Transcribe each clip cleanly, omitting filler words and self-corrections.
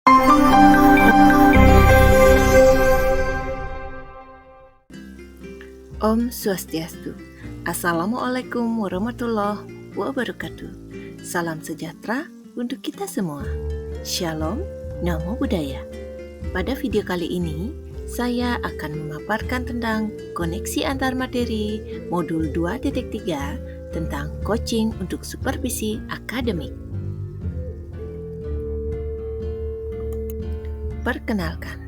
Om Swastiastu. Assalamualaikum warahmatullahi wabarakatuh. Salam sejahtera untuk kita semua. Shalom, Namo Buddhaya. Pada video kali ini, saya akan memaparkan tentang koneksi antar materi modul 2.3 tentang coaching untuk supervisi akademik. Perkenalkan,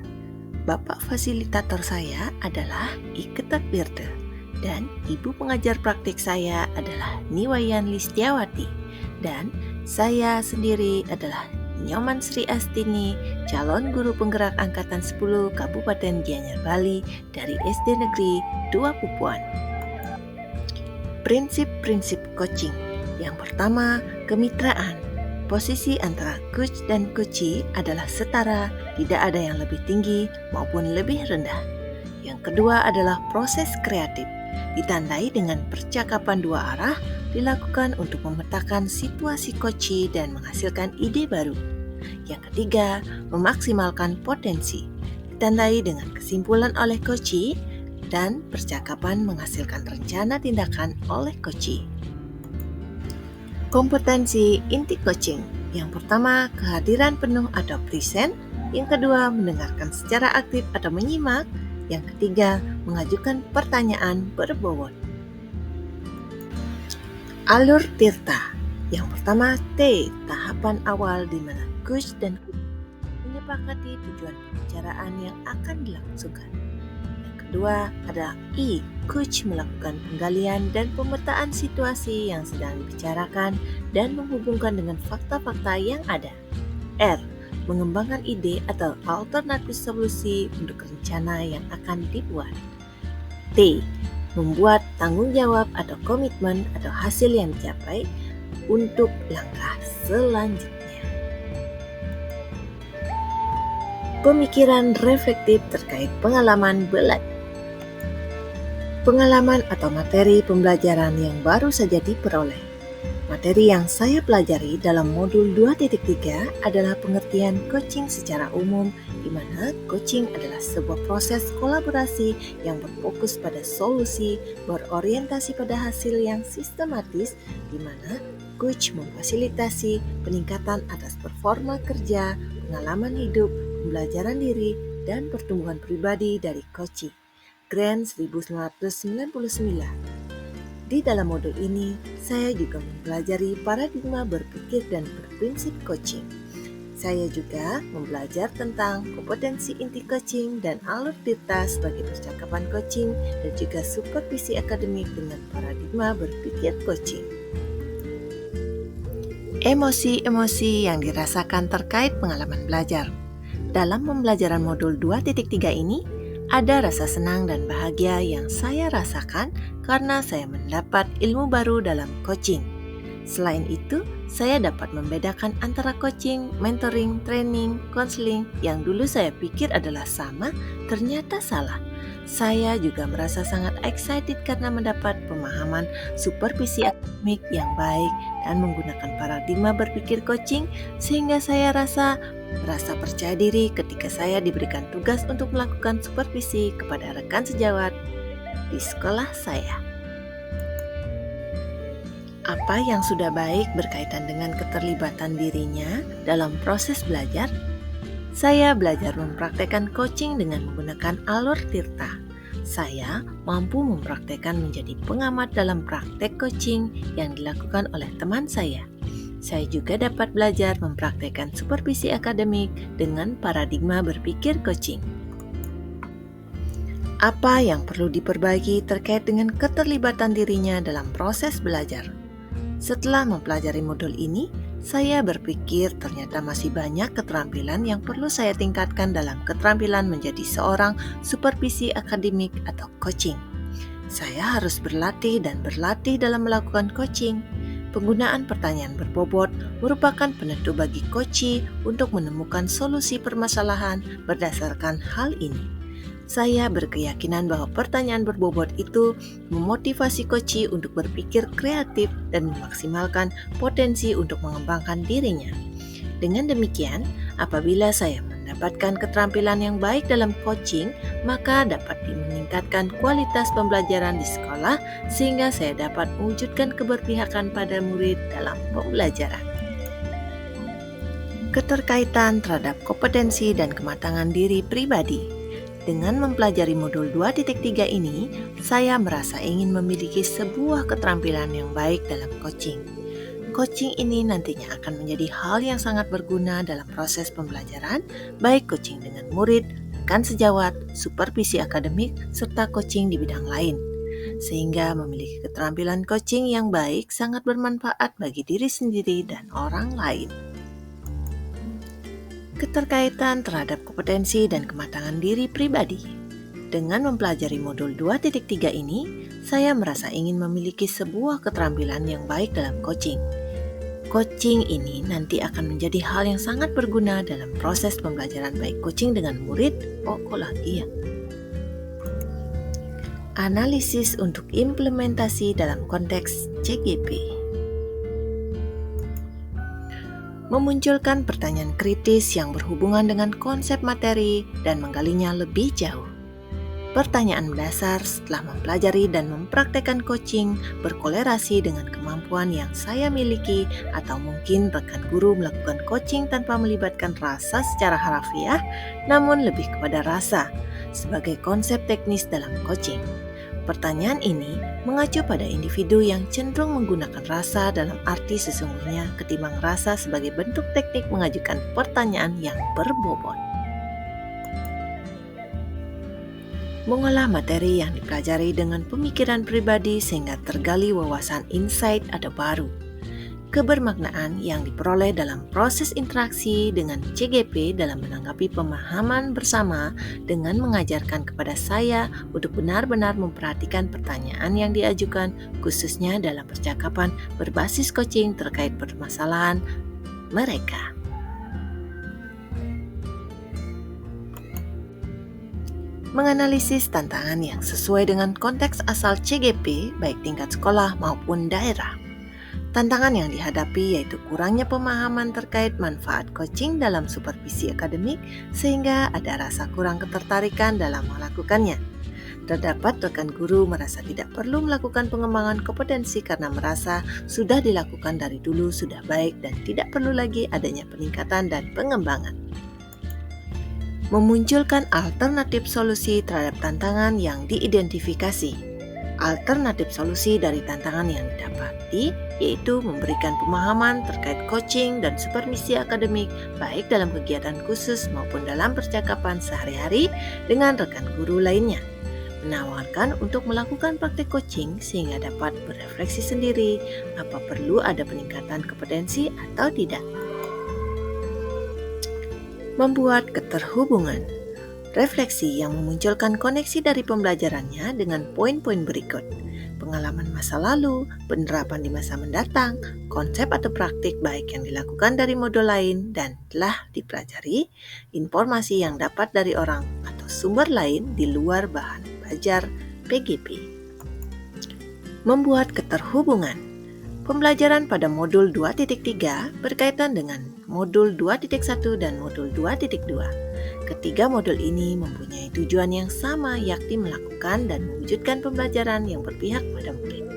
Bapak fasilitator saya adalah Ike Takbirte dan Ibu pengajar praktik saya adalah Niwayan Listiawati dan saya sendiri adalah Nyoman Sri Astini, calon guru penggerak Angkatan 10 Kabupaten Gianyar Bali dari SD Negeri 2 Pupuan. Prinsip-prinsip coaching. Yang pertama, kemitraan. Posisi antara coach dan coachee adalah setara, tidak ada yang lebih tinggi maupun lebih rendah. Yang kedua adalah proses kreatif, ditandai dengan percakapan dua arah, dilakukan untuk memetakan situasi coachee dan menghasilkan ide baru. Yang ketiga, memaksimalkan potensi, ditandai dengan kesimpulan oleh coachee dan percakapan menghasilkan rencana tindakan oleh coachee. Kompetensi inti coaching. Yang pertama, kehadiran penuh atau present. Yang kedua, mendengarkan secara aktif atau menyimak. Yang ketiga, mengajukan pertanyaan berbobot. Alur Tirta. Yang pertama, T. Tahapan awal di mana coach dan menyepakati tujuan pembicaraan yang akan dilangsungkan. Yang kedua adalah I. Coach melakukan penggalian dan pemetaan situasi yang sedang dibicarakan dan menghubungkan dengan fakta-fakta yang ada. R. Mengembangkan ide atau alternatif solusi untuk rencana yang akan dibuat. T. Membuat tanggung jawab atau komitmen atau hasil yang dicapai untuk langkah selanjutnya. Pemikiran reflektif terkait pengalaman belajar. Pengalaman atau materi pembelajaran yang baru saja diperoleh. Materi yang saya pelajari dalam modul 2.3 adalah pengertian coaching secara umum, di mana coaching adalah sebuah proses kolaborasi yang berfokus pada solusi, berorientasi pada hasil yang sistematis, di mana coach memfasilitasi peningkatan atas performa kerja, pengalaman hidup, pembelajaran diri, dan pertumbuhan pribadi dari coachee. Grand 1999. Di dalam modul ini, saya juga mempelajari paradigma berpikir dan berprinsip coaching. Saya juga mempelajari tentang kompetensi inti coaching dan alur tirta sebagai percakapan coaching dan juga supervisi akademik dengan paradigma berpikir coaching. Emosi-emosi yang dirasakan terkait pengalaman belajar. Dalam pembelajaran modul 2.3 ini, ada rasa senang dan bahagia yang saya rasakan karena saya mendapat ilmu baru dalam coaching. Selain itu, saya dapat membedakan antara coaching, mentoring, training, counseling yang dulu saya pikir adalah sama, ternyata salah. Saya juga merasa sangat excited karena mendapat pemahaman supervisi akademik yang baik dan menggunakan paradigma berpikir coaching, sehingga saya merasa percaya diri ketika saya diberikan tugas untuk melakukan supervisi kepada rekan sejawat di sekolah saya. Apa yang sudah baik berkaitan dengan keterlibatan dirinya dalam proses belajar? Saya belajar mempraktekkan coaching dengan menggunakan alur tirta. Saya mampu mempraktekkan menjadi pengamat dalam praktek coaching yang dilakukan oleh teman saya. Saya juga dapat belajar mempraktekkan supervisi akademik dengan paradigma berpikir coaching. Apa yang perlu diperbaiki terkait dengan keterlibatan dirinya dalam proses belajar? Setelah mempelajari modul ini, saya berpikir ternyata masih banyak keterampilan yang perlu saya tingkatkan dalam keterampilan menjadi seorang supervisi akademik atau coaching. Saya harus berlatih dalam melakukan coaching. Penggunaan pertanyaan berbobot merupakan penentu bagi coachee untuk menemukan solusi permasalahan berdasarkan hal ini. Saya berkeyakinan bahwa pertanyaan berbobot itu memotivasi coachee untuk berpikir kreatif dan memaksimalkan potensi untuk mengembangkan dirinya. Dengan demikian, Apabila saya mendapatkan keterampilan yang baik dalam coaching, maka dapat meningkatkan kualitas pembelajaran di sekolah sehingga saya dapat mewujudkan keberpihakan pada murid dalam pembelajaran. Keterkaitan terhadap kompetensi dan kematangan diri pribadi. Dengan mempelajari modul 2.3 ini, saya merasa ingin memiliki sebuah keterampilan yang baik dalam coaching. Coaching ini nantinya akan menjadi hal yang sangat berguna dalam proses pembelajaran, baik coaching dengan murid, rekan sejawat, supervisi akademik, serta coaching di bidang lain. Sehingga memiliki keterampilan coaching yang baik sangat bermanfaat bagi diri sendiri dan orang lain. Keterkaitan terhadap kompetensi dan kematangan diri pribadi. Dengan mempelajari modul 2.3 ini, saya merasa ingin memiliki sebuah keterampilan yang baik dalam coaching. Coaching ini nanti akan menjadi hal yang sangat berguna dalam proses pembelajaran baik coaching dengan murid, lagi ya. Analisis untuk implementasi dalam konteks CGP. Memunculkan pertanyaan kritis yang berhubungan dengan konsep materi dan menggalinya lebih jauh. Pertanyaan mendasar setelah mempelajari dan mempraktekkan coaching berkolerasi dengan kemampuan yang saya miliki, atau mungkin rekan guru melakukan coaching tanpa melibatkan rasa secara harafiah, namun lebih kepada rasa sebagai konsep teknis dalam coaching. Pertanyaan ini mengacu pada individu yang cenderung menggunakan rasa dalam arti sesungguhnya ketimbang rasa sebagai bentuk teknik mengajukan pertanyaan yang berbobot. Mengolah materi yang dipelajari dengan pemikiran pribadi sehingga tergali wawasan insight atau baru. Kebermaknaan yang diperoleh dalam proses interaksi dengan CGP dalam menanggapi pemahaman bersama dengan mengajarkan kepada saya untuk benar-benar memperhatikan pertanyaan yang diajukan, khususnya dalam percakapan berbasis coaching terkait permasalahan mereka. Menganalisis tantangan yang sesuai dengan konteks asal CGP baik tingkat sekolah maupun daerah. Tantangan yang dihadapi yaitu kurangnya pemahaman terkait manfaat coaching dalam supervisi akademik sehingga ada rasa kurang ketertarikan dalam melakukannya. Terdapat rekan guru merasa tidak perlu melakukan pengembangan kompetensi karena merasa sudah dilakukan dari dulu sudah baik dan tidak perlu lagi adanya peningkatan dan pengembangan. Memunculkan alternatif solusi terhadap tantangan yang diidentifikasi. Alternatif solusi dari tantangan yang didapati yaitu memberikan pemahaman terkait coaching dan supervisi akademik baik dalam kegiatan khusus maupun dalam percakapan sehari-hari dengan rekan guru lainnya. Menawarkan untuk melakukan praktik coaching sehingga dapat berefleksi sendiri apa perlu ada peningkatan kompetensi atau tidak. Membuat keterhubungan. Refleksi yang memunculkan koneksi dari pembelajarannya dengan poin-poin berikut. Pengalaman masa lalu, penerapan di masa mendatang, konsep atau praktik baik yang dilakukan dari modul lain dan telah dipelajari, informasi yang dapat dari orang atau sumber lain di luar bahan belajar PGP. Membuat keterhubungan. Pembelajaran pada modul 2.3 berkaitan dengan modul 2.1 dan modul 2.2. Ketiga modul ini mempunyai tujuan yang sama, yakni melakukan dan mewujudkan pembelajaran yang berpihak pada murid.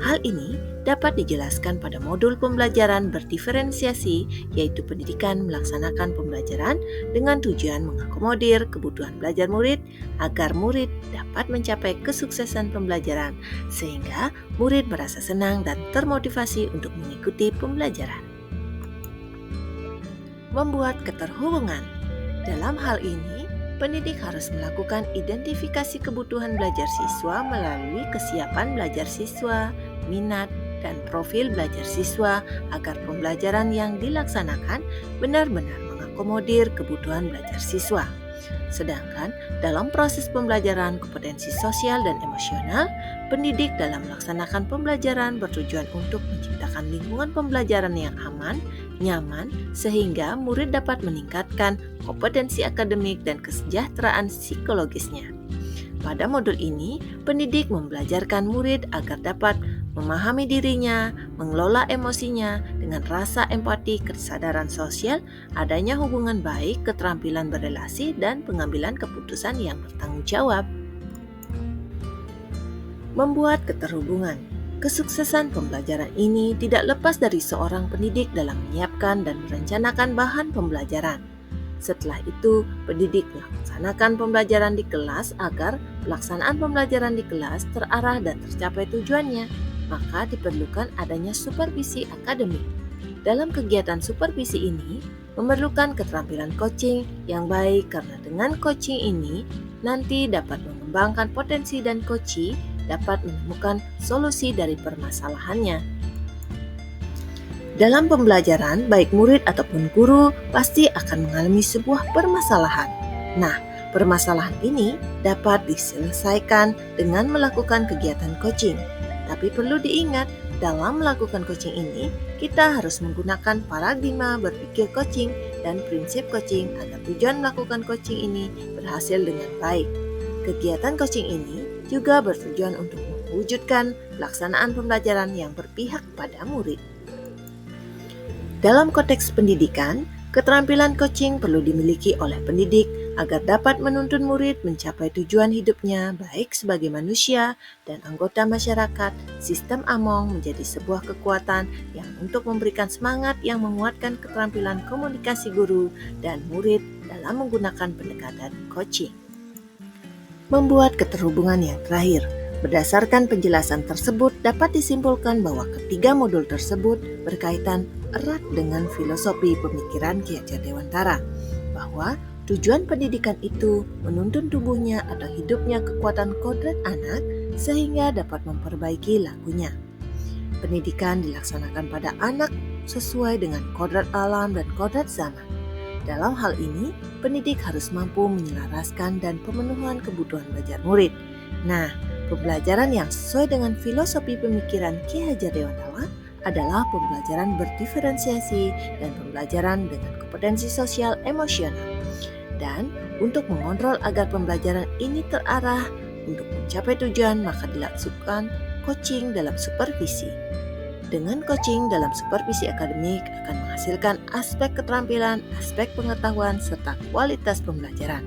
Hal ini dapat dijelaskan pada modul pembelajaran berdiferensiasi, yaitu pendidikan melaksanakan pembelajaran dengan tujuan mengakomodir kebutuhan belajar murid agar murid dapat mencapai kesuksesan pembelajaran, sehingga murid merasa senang dan termotivasi untuk mengikuti pembelajaran. Membuat keterhubungan. Dalam hal ini, pendidik harus melakukan identifikasi kebutuhan belajar siswa melalui kesiapan belajar siswa, minat, dan profil belajar siswa agar pembelajaran yang dilaksanakan benar-benar mengakomodir kebutuhan belajar siswa. Sedangkan dalam proses pembelajaran kompetensi sosial dan emosional, pendidik dalam melaksanakan pembelajaran bertujuan untuk menciptakan lingkungan pembelajaran yang aman, nyaman, sehingga murid dapat meningkatkan kompetensi akademik dan kesejahteraan psikologisnya. Pada modul ini, pendidik membelajarkan murid agar dapat memahami dirinya, mengelola emosinya dengan dengan rasa empati, kesadaran sosial, adanya hubungan baik, keterampilan berelasi, dan pengambilan keputusan yang bertanggung jawab. Membuat keterhubungan. Kesuksesan pembelajaran ini tidak lepas dari seorang pendidik dalam menyiapkan dan merencanakan bahan pembelajaran. Setelah itu, pendidik melaksanakan pembelajaran di kelas agar pelaksanaan pembelajaran di kelas terarah dan tercapai tujuannya. Maka diperlukan adanya supervisi akademik. Dalam kegiatan supervisi ini, memerlukan keterampilan coaching yang baik karena dengan coaching ini nanti dapat mengembangkan potensi dan coachee dapat menemukan solusi dari permasalahannya. Dalam pembelajaran, baik murid ataupun guru pasti akan mengalami sebuah permasalahan. Nah, permasalahan ini dapat diselesaikan dengan melakukan kegiatan coaching. Tapi perlu diingat, dalam melakukan coaching ini, kita harus menggunakan paradigma berpikir coaching dan prinsip coaching agar tujuan melakukan coaching ini berhasil dengan baik. Kegiatan coaching ini juga bertujuan untuk mewujudkan pelaksanaan pembelajaran yang berpihak pada murid. Dalam konteks pendidikan, keterampilan coaching perlu dimiliki oleh pendidik agar dapat menuntun murid mencapai tujuan hidupnya baik sebagai manusia dan anggota masyarakat. Sistem AMONG menjadi sebuah kekuatan yang untuk memberikan semangat yang menguatkan keterampilan komunikasi guru dan murid dalam menggunakan pendekatan coaching. Membuat keterhubungan yang terakhir. Berdasarkan penjelasan tersebut dapat disimpulkan bahwa ketiga modul tersebut berkaitan erat dengan filosofi pemikiran Ki Hajar Dewantara, bahwa tujuan pendidikan itu menuntun tubuhnya atau hidupnya kekuatan kodrat anak sehingga dapat memperbaiki lakunya. Pendidikan dilaksanakan pada anak sesuai dengan kodrat alam dan kodrat zaman. Dalam hal ini, pendidik harus mampu menyelaraskan dan pemenuhan kebutuhan belajar murid. Nah, pembelajaran yang sesuai dengan filosofi pemikiran Ki Hajar Dewantara adalah pembelajaran berdiferensiasi dan pembelajaran dengan kompetensi sosial emosional. Dan untuk mengontrol agar pembelajaran ini terarah untuk mencapai tujuan, maka dilakukan coaching dalam supervisi. Dengan coaching dalam supervisi akademik akan menghasilkan aspek keterampilan, aspek pengetahuan, serta kualitas pembelajaran.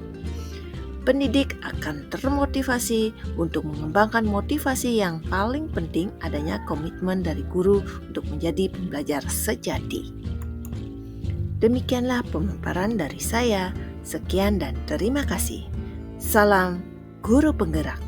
Pendidik akan termotivasi untuk mengembangkan motivasi yang paling penting adanya komitmen dari guru untuk menjadi pembelajar sejati. Demikianlah pemaparan dari saya. Sekian dan terima kasih. Salam Guru Penggerak.